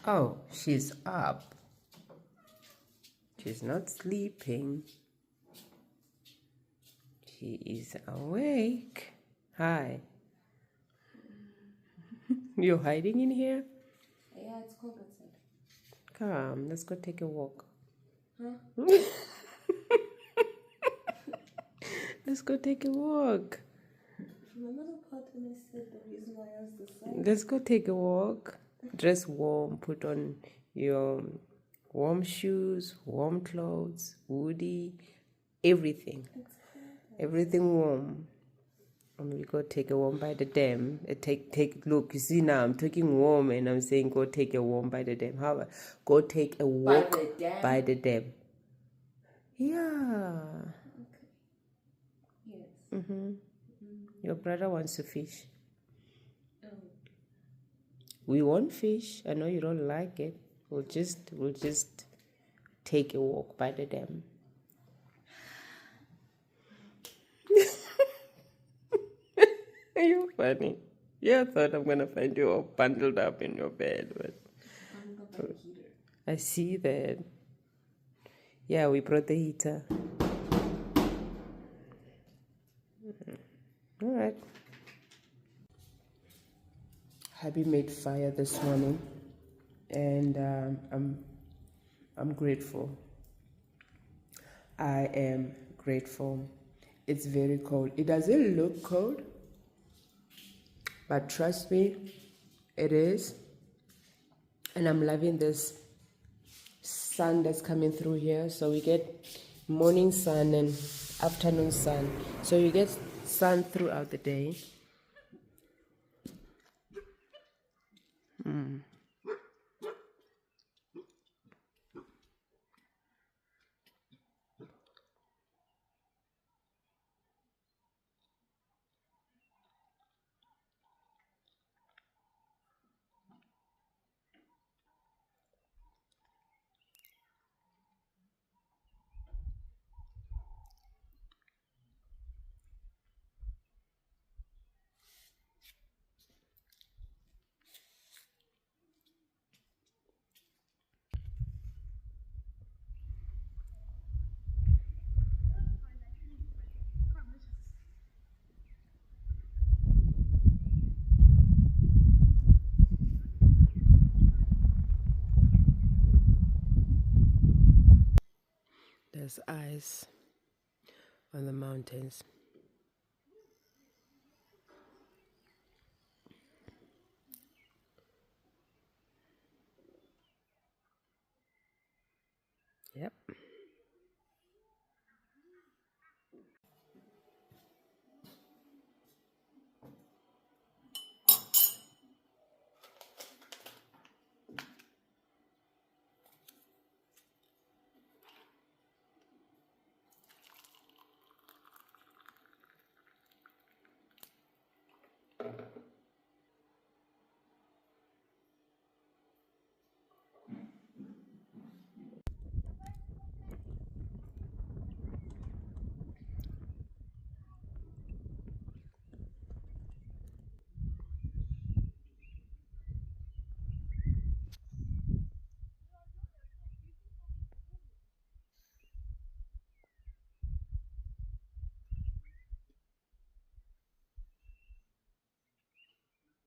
Oh, she's up. She's not sleeping. She is awake. Hi. You're hiding in here? Yeah, it's cold outside. Come, let's go take a walk. Huh? Let's go take a walk. Remember the part when I said the reason why I was the side? Let's go take a walk. Dress warm. Put on your warm shoes, warm clothes, hoodie, everything. It's cold. Everything warm. And we go take a warm by the dam. Look, you see now I'm talking warm and I'm saying go take a warm by the dam. How about go take a walk By the dam? by the dam? Yeah. Okay. Yes. Your brother wants to fish. Oh. We won't fish. I know you don't like it. We'll just take a walk by the dam. You're funny. Yeah, I thought I'm gonna find you all bundled up in your bed, but I'm not by the heater. I see that. Yeah, we brought the heater. All right. Happy made fire this morning, and I'm grateful. I am grateful. It's very cold. It doesn't look cold, but trust me, it is. And I'm loving this sun that's coming through here. So we get morning sun and afternoon sun. So you get sun throughout the day. There's ice on the mountains. Yep.